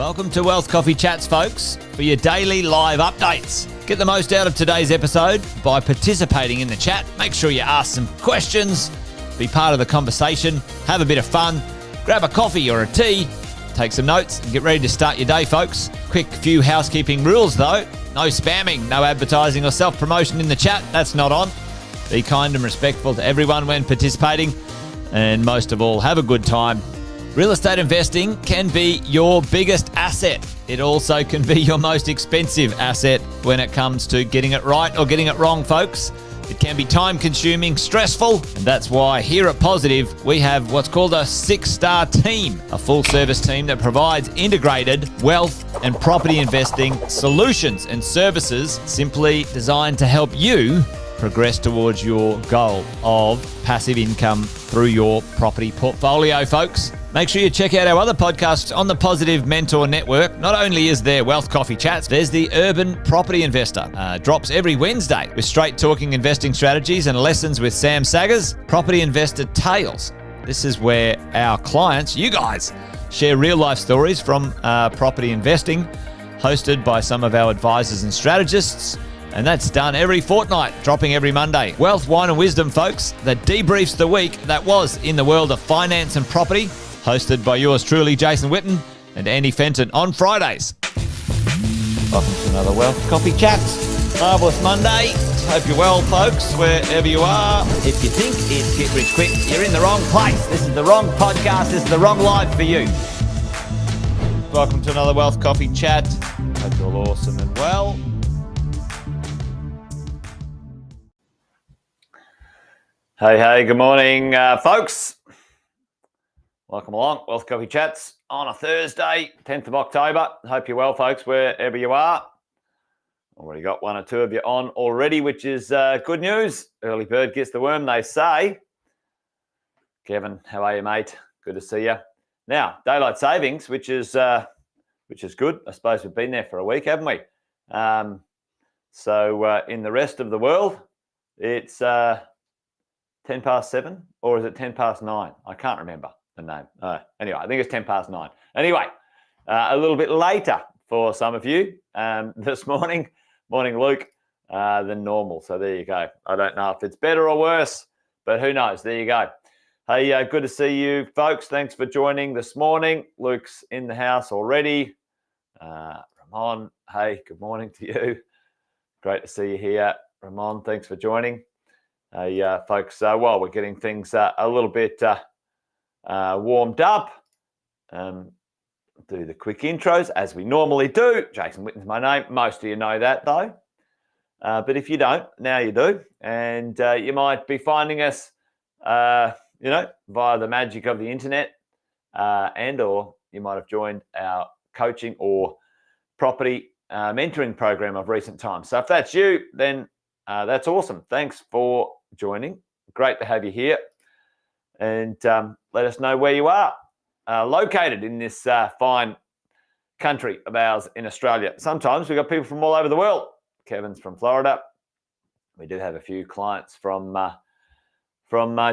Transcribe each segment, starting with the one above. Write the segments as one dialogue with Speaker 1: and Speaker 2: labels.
Speaker 1: Welcome to Wealth Coffee Chats, folks, for your daily live updates. Get the most out of today's episode by participating in the chat. Make sure you ask some questions, be part of the conversation, have a bit of fun, grab a coffee or a tea, take some notes, and get ready to start your day, folks. Quick few housekeeping rules, though. No spamming, no advertising or self-promotion in the chat. That's not on. Be kind and respectful to everyone when participating. And most of all, have a good time. Real estate investing can be your biggest asset. It also can be your most expensive asset when it comes to getting it right or getting it wrong, folks. It can be time-consuming, stressful, and that's why here at Positive, we have what's called a 6-star team, a full-service team that provides integrated wealth and property investing solutions and services simply designed to help you progress towards your goal of passive income through your property portfolio, folks. Make sure you check out our other podcasts on the Positive Mentor Network. Not only is there Wealth Coffee Chats, there's the Urban Property Investor. Drops every Wednesday with straight talking investing strategies and lessons with Sam Saggers. Property Investor Tales. This is where our clients, you guys, share real life stories from property investing, hosted by some of our advisors and strategists. And that's done every fortnight, dropping every Monday. Wealth, Wine and Wisdom, folks, that debriefs the week that was in the world of finance and property, hosted by yours truly, Jason Witten and Andy Fenton on Fridays. Welcome to another Wealth Coffee Chats. Marvellous Monday. Hope you're well, folks, wherever you are. If you think it's Get Rich Quick, you're in the wrong place. This is the wrong podcast. This is the wrong life for you. Welcome to another Wealth Coffee Chat. Hope you're all awesome and well. Hey, good morning, folks. Welcome along, Wealth Coffee Chats on a Thursday, 10th of October. Hope you're well, folks, wherever you are. Already got one or two of you on already, which is good news. Early bird gets the worm, they say. Kevin, how are you, mate? Good to see you. Now, daylight savings, which is good. I suppose we've been there for a week, haven't we? So in the rest of the world, it's 10 past 7, or is it 10 past 9? I can't remember the name. Anyway, I think it's 10 past 9. Anyway, a little bit later for some of you this morning, Luke, than normal. So there you go. I don't know if it's better or worse, but who knows? There you go. Hey, good to see you, folks. Thanks for joining this morning. Luke's in the house already. Ramon, hey, good morning to you. Great to see you here. Ramon, thanks for joining. Hey, folks, while we're getting things a little bit warmed up, do the quick intros as we normally do. Jason Witten's my name. Most of you know that, though. But if you don't, now you do. And you might be finding us, via the magic of the internet, or you might have joined our coaching or property mentoring program of recent times. So if that's you, then that's awesome. Thanks for joining. Great to have you here. And let us know where you are located in this fine country of ours in Australia. Sometimes we've got people from all over the world. Kevin's from Florida. We do have a few clients from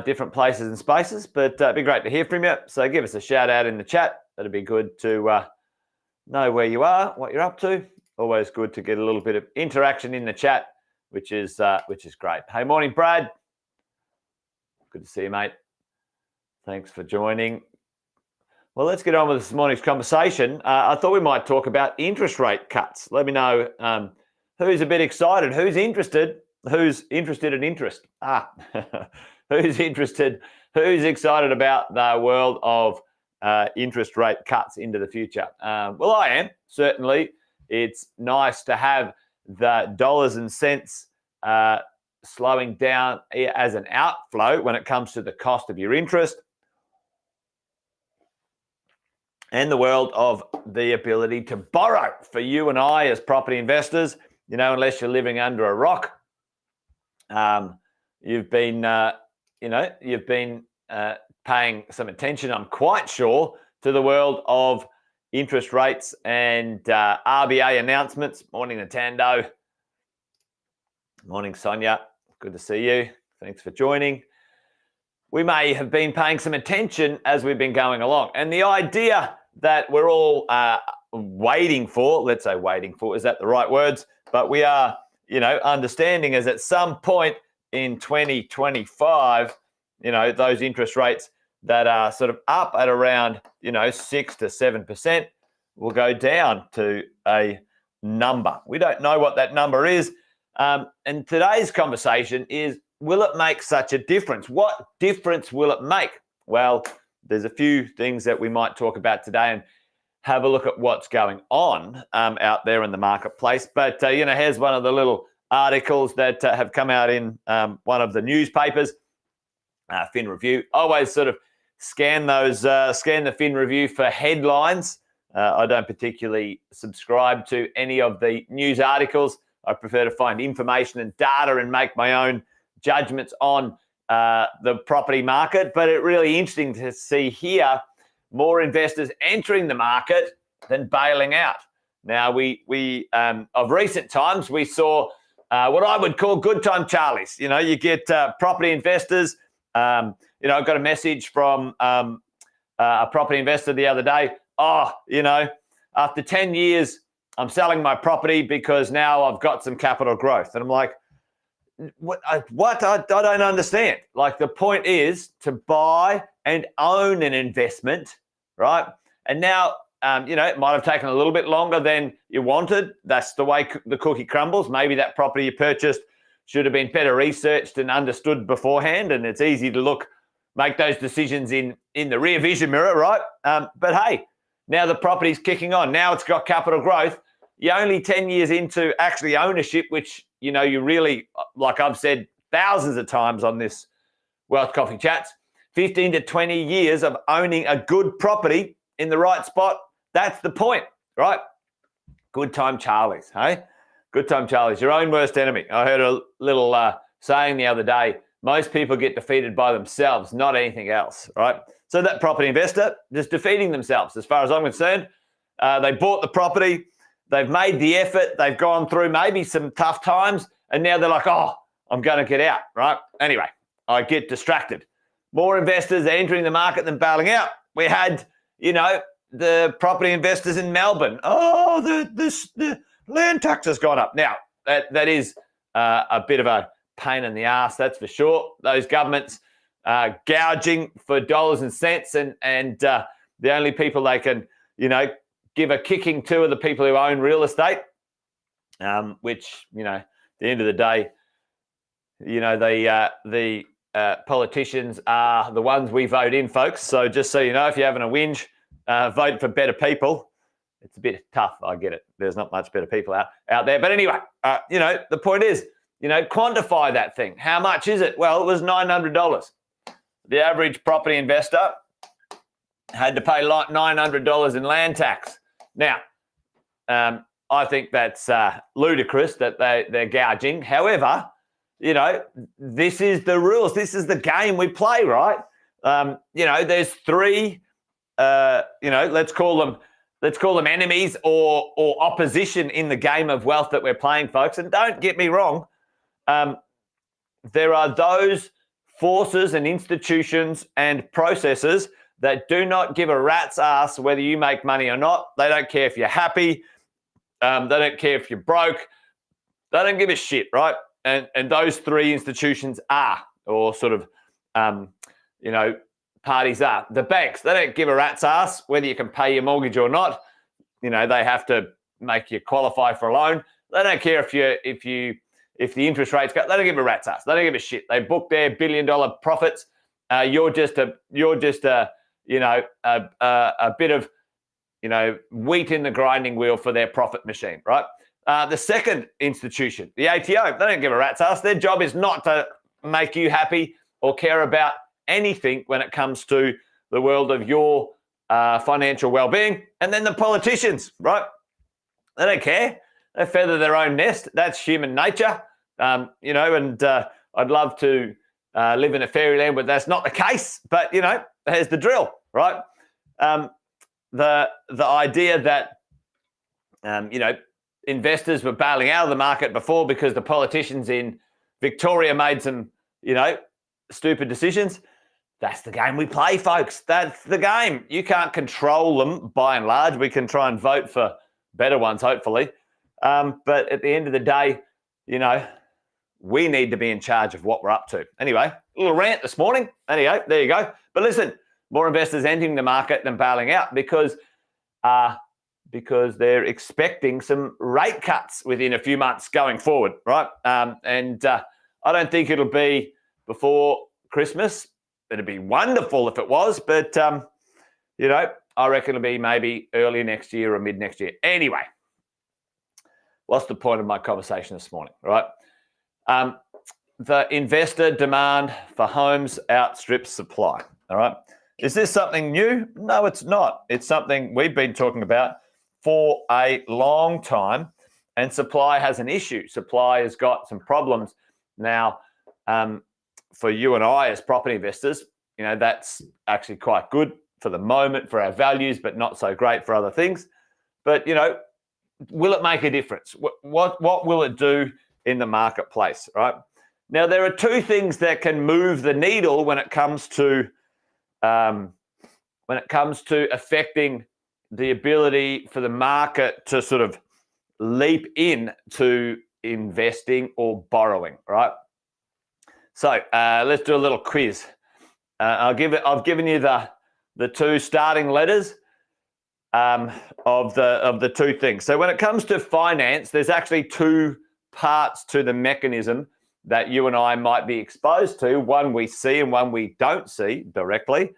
Speaker 1: different places and spaces, but it'd be great to hear from you. So give us a shout out in the chat. That'd be good to know where you are, what you're up to. Always good to get a little bit of interaction in the chat, which is great. Hey, morning, Brad. Good to see you, mate. Thanks for joining. Well, let's get on with this morning's conversation. I thought we might talk about interest rate cuts. Let me know who's a bit excited, who's interested in interest. Who's interested, who's excited about the world of interest rate cuts into the future? Well, I am, certainly. It's nice to have the dollars and cents slowing down as an outflow when it comes to the cost of your interest, and the world of the ability to borrow for you and I as property investors. Unless you're living under a rock, you've been paying some attention, I'm quite sure, to the world of interest rates and RBA announcements. Morning, Natando. Morning, Sonia. Good to see you. Thanks for joining. We may have been paying some attention as we've been going along. And the idea that we're all waiting for, let's say waiting for, is that the right words? But we are, understanding is at some point in 2025, those interest rates that are sort of up at around, 6 to 7% will go down to a number. We don't know what that number is. And today's conversation is, will it make such a difference? What difference will it make? Well, there's a few things that we might talk about today and have a look at what's going on out there in the marketplace. But, here's one of the little articles that have come out in one of the newspapers, Fin Review. Always sort of scan the Fin Review for headlines. I don't particularly subscribe to any of the news articles. I prefer to find information and data and make my own judgments on the property market. But it's really interesting to see here more investors entering the market than bailing out. Now, we of recent times, we saw what I would call good time Charlies. You get property investors. I got a message from a property investor the other day. After 10 years, I'm selling my property because now I've got some capital growth. And I'm like, what? I don't understand. Like, the point is to buy and own an investment, right? And now, it might have taken a little bit longer than you wanted. That's the way the cookie crumbles. Maybe that property you purchased should have been better researched and understood beforehand. And it's easy to make those decisions in the rear vision mirror, right? But hey, now the property's kicking on. Now it's got capital growth. You're only 10 years into actually ownership, which, you really, like I've said thousands of times on this Wealth Coffee Chats, 15 to 20 years of owning a good property in the right spot. That's the point, right? Good time Charlies, hey? Good time Charlies, your own worst enemy. I heard a little saying the other day, most people get defeated by themselves, not anything else, right? So that property investor just defeating themselves, as far as I'm concerned. They bought the property, they've made the effort, they've gone through maybe some tough times, and now they're like, oh, I'm going to get out, right? Anyway, I get distracted. More investors are entering the market than bailing out. We had, the property investors in Melbourne. Oh, the land tax has gone up. Now, that is a bit of a pain in the ass, that's for sure. Those governments gouging for dollars and cents, and the only people they can, give a kicking to are the people who own real estate, which, at the end of the day, the politicians are the ones we vote in, folks. So just so you know, if you're having a whinge, vote for better people. It's a bit tough, I get it. There's not much better people out there. But anyway, the point is, quantify that thing. How much is it? Well, it was $900. The average property investor had to pay $900 in land tax. Now, I think that's ludicrous that they're gouging. However, this is the rules. This is the game we play, right? There's three, let's call them enemies or opposition in the game of wealth that we're playing, folks. And don't get me wrong, there are those forces and institutions and processes that do not give a rat's ass whether you make money or not. They don't care if you're happy. They don't care if you're broke. They don't give a shit, right? And those three institutions are, or sort of, parties are. The banks, they don't give a rat's ass whether you can pay your mortgage or not. They have to make you qualify for a loan. They don't care if the interest rates go. They don't give a rat's ass. They don't give a shit. They book their $1 billion profits. You're just a bit of, wheat in the grinding wheel for their profit machine, right? The second institution, the ATO, they don't give a rat's ass. Their job is not to make you happy or care about anything when it comes to the world of your financial well-being. And then the politicians, right? They don't care. They feather their own nest. That's human nature, and I'd love to live in a fairyland, but that's not the case. But, here's the drill, right? The idea that, investors were bailing out of the market before because the politicians in Victoria made some, stupid decisions. That's the game we play, folks. That's the game. You can't control them by and large. We can try and vote for better ones, hopefully. But at the end of the day, we need to be in charge of what we're up to. Anyway, a little rant this morning. Anyway, there you go. But listen, more investors entering the market than bailing out because they're expecting some rate cuts within a few months going forward, right? And I don't think it'll be before Christmas. It'd be wonderful if it was, but, I reckon it'll be maybe early next year or mid next year. Anyway, what's the point of my conversation this morning, right? The investor demand for homes outstrips supply, all right? Is this something new? No, it's not. It's something we've been talking about for a long time, and supply has an issue. Supply has got some problems. Now, for you and I as property investors, that's actually quite good for the moment for our values, but not so great for other things. But, will it make a difference? What will it do in the marketplace, right? Now, there are two things that can move the needle when it comes to affecting the ability for the market to sort of leap in to investing or borrowing, right? So let's do a little quiz. I've given you the two starting letters of the two things. So when it comes to finance, there's actually two parts to the mechanism that you and I might be exposed to. One we see and one we don't see directly.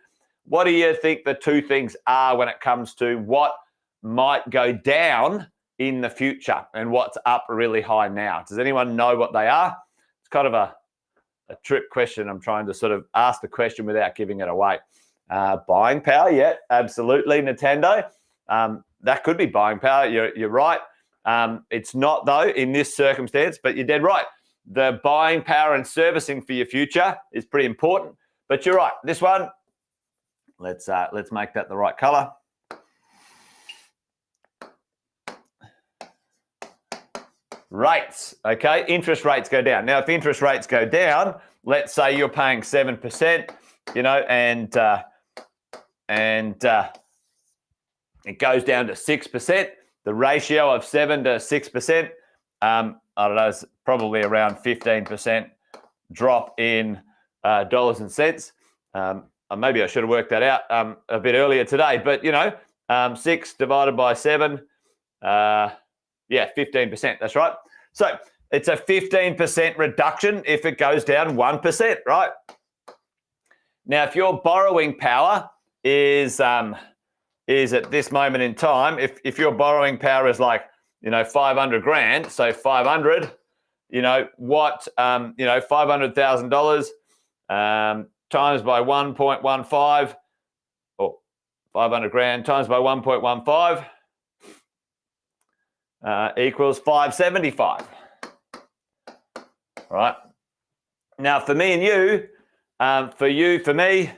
Speaker 1: What do you think the two things are when it comes to what might go down in the future and what's up really high now? Does anyone know what they are? It's kind of a trick question. I'm trying to sort of ask the question without giving it away. Buying power, yeah, absolutely, Nintendo. That could be buying power. You're right. It's not, though, in this circumstance, but you're dead right. The buying power and servicing for your future is pretty important. But you're right. This one, let's make that the right color. Rates, okay? Interest rates go down. Now, if interest rates go down, let's say you're paying 7%, and it goes down to 6%. The ratio of 7 to 6%, I don't know, it's probably around 15% drop in dollars and cents. Maybe I should have worked that out a bit earlier today, but 6 divided by 7, 15%, that's right. So it's a 15% reduction if it goes down 1%, right? Now, if your borrowing power is at this moment in time, if your borrowing power is like, 500 grand, so 500, $500,000 times by 1.15, or 500 grand times by 1.15 equals 575. Right. Now, for me and you, for me,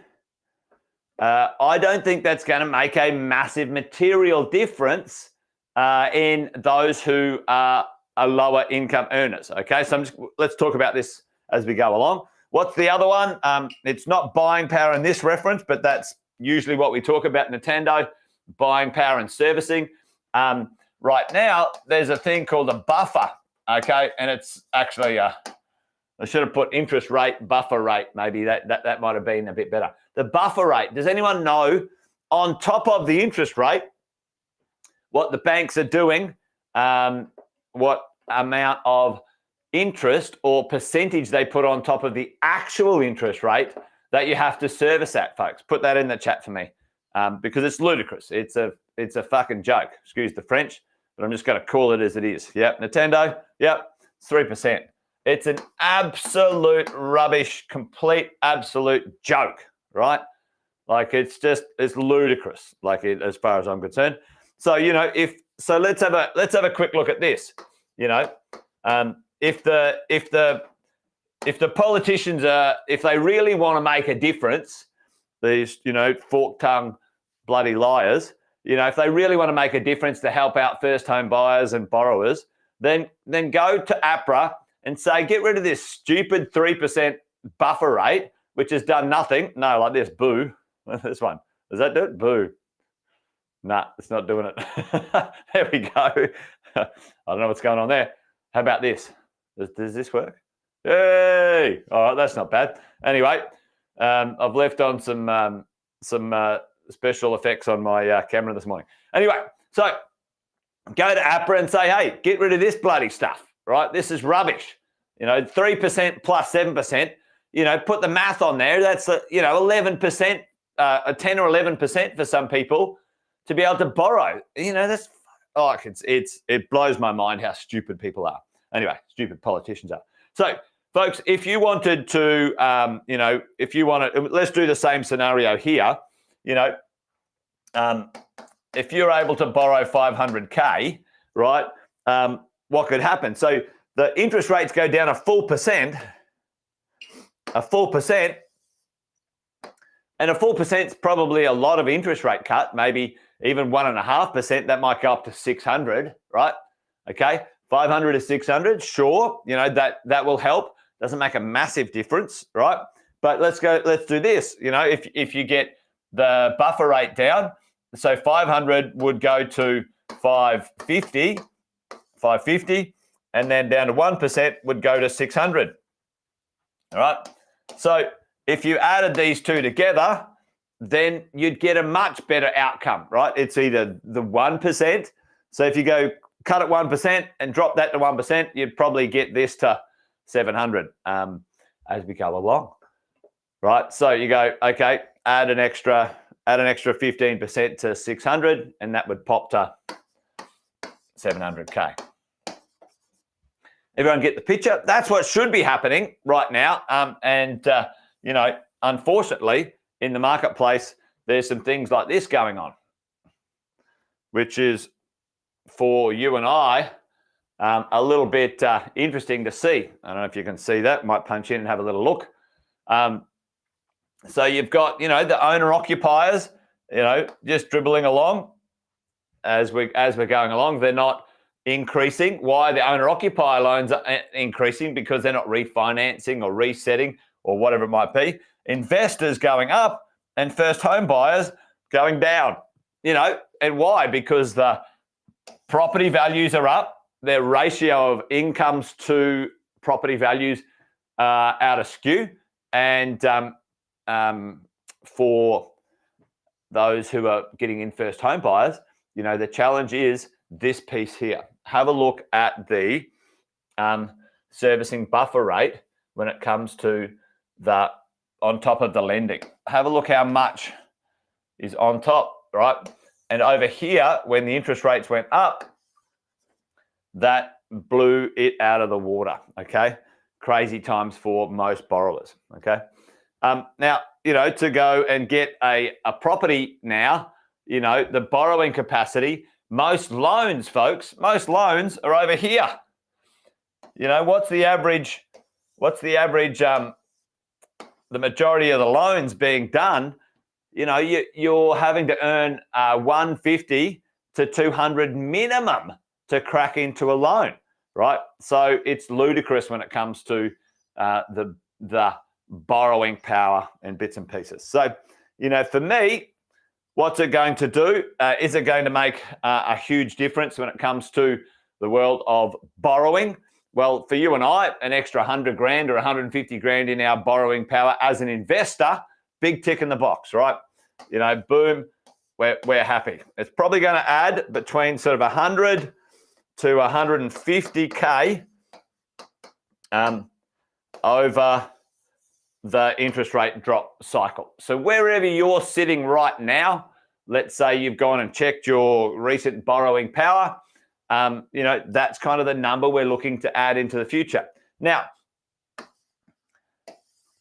Speaker 1: I don't think that's going to make a massive material difference in those who are lower income earners. Okay, so let's talk about this as we go along. What's the other one? It's not buying power in this reference, but that's usually what we talk about, Nintendo, buying power and servicing. Right now, there's a thing called a buffer, okay? And it's actually, I should have put interest rate, buffer rate. Maybe that might have been a bit better. The buffer rate, does anyone know on top of the interest rate what the banks are doing, what amount of interest or percentage they put on top of the actual interest rate that you have to service at, folks? Put that in the chat for me because it's ludicrous. It's a fucking joke. Excuse the French, but I'm just going to call it as it is. Yep, Nintendo, yep, 3%. It's an absolute rubbish, complete absolute joke, right? Like it's ludicrous, as far as I'm concerned. So, let's have a quick look at this. If the politicians if they really want to make a difference, these, fork-tongued bloody liars, if they really want to make a difference to help out first home buyers and borrowers, then go to APRA and say, get rid of this stupid 3% buffer rate
Speaker 2: which has done nothing. No, like this, boo. This one. Does that do it? Boo. Nah, it's not doing it. There we go. I don't know what's going on there. How about this? Does this work? Hey! All right, that's not bad. Anyway, I've left on some special effects on my camera this morning. Anyway, so go to APRA and say, hey, get rid of this bloody stuff, right? This is rubbish. 3% plus 7%, put the math on there. That's, 11%, 10 or 11% for some people to be able to borrow. That's, it blows my mind how stupid people are. Anyway, stupid politicians are. So, folks, if you wanted to, let's do the same scenario here. If you're able to borrow 500K, right, what could happen? So the interest rates go down a full percent, and a full percent is probably a lot of interest rate cut, maybe even 1.5%. That might go up to 600, right? Okay, 500 to 600, sure, that will help. Doesn't make a massive difference, right? But let's do this. If you get the buffer rate down, so 500 would go to 550, and then down to 1% would go to 600. All right. So if you added these two together, then you'd get a much better outcome, right? It's either the 1%. So if you go cut it 1% and drop that to 1%, you'd probably get this to 700 as we go along, right? So you go, okay, add an extra 15% to 600, and that would pop to 700K. Everyone get the picture? That's what should be happening right now. Unfortunately, in the marketplace, there's some things like this going on, which is for you and I a little bit interesting to see. I don't know if you can see that. Might punch in and have a little look. So you've got, the owner-occupiers, just dribbling along as we're going along. They're not increasing. Why? The owner-occupier loans are increasing because they're not refinancing or resetting or whatever it might be. Investors going up and first home buyers going down. And why? Because the property values are up. Their ratio of incomes to property values are out of skew. And for those who are getting in first home buyers, the challenge is this piece here. Have a look at the servicing buffer rate when it comes to the on top of the lending. Have a look how much is on top, right? And over here, when the interest rates went up, that blew it out of the water, okay? Crazy times for most borrowers, okay? Now, to go and get a property now, the borrowing capacity, most loans, folks, are over here. What's the average, the majority of the loans being done, you're having to earn 150 to 200 minimum to crack into a loan, right? So it's ludicrous when it comes to the borrowing power and bits and pieces. So, for me, what's it going to do? Is it going to make a huge difference when it comes to the world of borrowing? Well, for you and I, an extra 100 grand or 150 grand in our borrowing power as an investor, big tick in the box, right? Boom, we're happy. It's probably going to add between sort of 100 to 150K over the interest rate drop cycle. So wherever you're sitting right now, let's say you've gone and checked your recent borrowing power, that's kind of the number we're looking to add into the future. Now,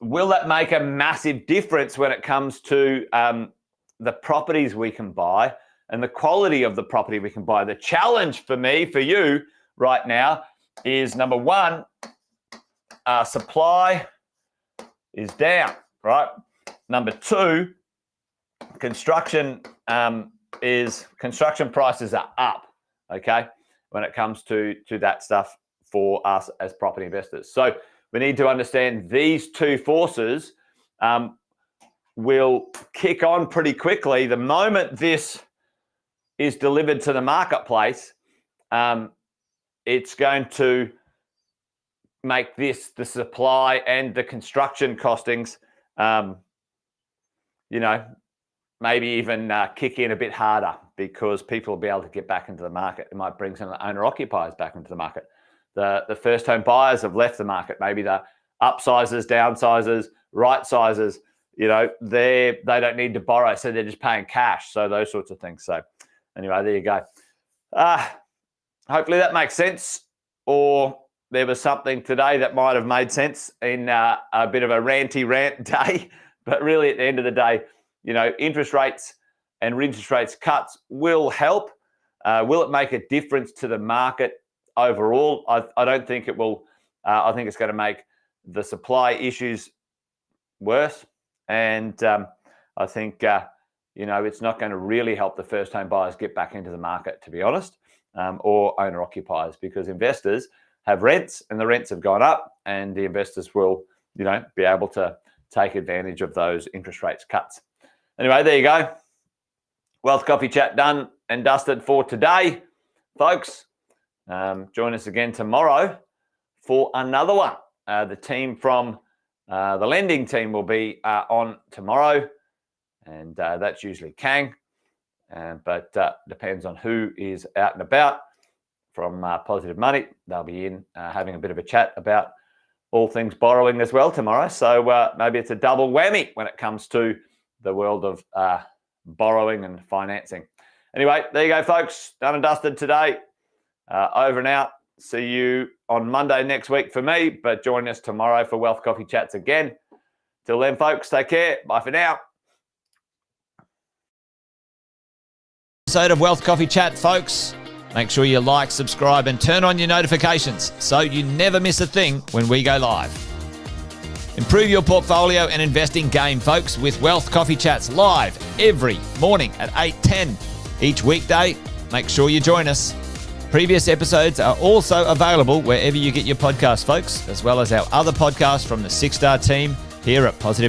Speaker 2: will that make a massive difference when it comes to the properties we can buy and the quality of the property we can buy? The challenge for me, for you right now is number one, supply is down, right? Number two, construction prices are up, okay, when it comes to that stuff for us as property investors. So we need to understand these two forces will kick on pretty quickly. The moment this is delivered to the marketplace, it's going to make this, the supply and the construction costings, maybe even kick in a bit harder, because people will be able to get back into the market. It might bring some of the owner-occupiers back into the market. The first home buyers have left the market. Maybe the upsizers, downsizers, right sizers, they don't need to borrow, so they're just paying cash. So those sorts of things. So anyway, there you go. Hopefully that makes sense, or there was something today that might have made sense in a bit of a ranty rant day. But really, at the end of the day, interest rates and interest rates cuts will help. Will it make a difference to the market overall? I don't think it will. I think it's going to make the supply issues worse. And I think, it's not going to really help the first home buyers get back into the market, to be honest, or owner occupiers, because investors have rents and the rents have gone up, and the investors will, be able to take advantage of those interest rates cuts. Anyway, there you go. Wealth Coffee Chat done and dusted for today, folks. Join us again tomorrow for another one. The team from the lending team will be on tomorrow, and that's usually Kang. But depends on who is out and about from Positive Money. They'll be in having a bit of a chat about all things borrowing as well tomorrow. So maybe it's a double whammy when it comes to the world of borrowing and financing. Anyway, there you go, folks. Done and dusted today. Over and out. See you on Monday next week for me, but join us tomorrow for Wealth Coffee Chats again. Till then, folks, take care. Bye for now.
Speaker 1: Episode of Wealth Coffee Chat, folks. Make sure you like, subscribe, and turn on your notifications so you never miss a thing when we go live. Improve your portfolio and investing game, folks, with Wealth Coffee Chats live every morning at 8:10 each weekday. Make sure you join us. Previous episodes are also available wherever you get your podcasts, folks, as well as our other podcasts from the Six Star team here at Positive.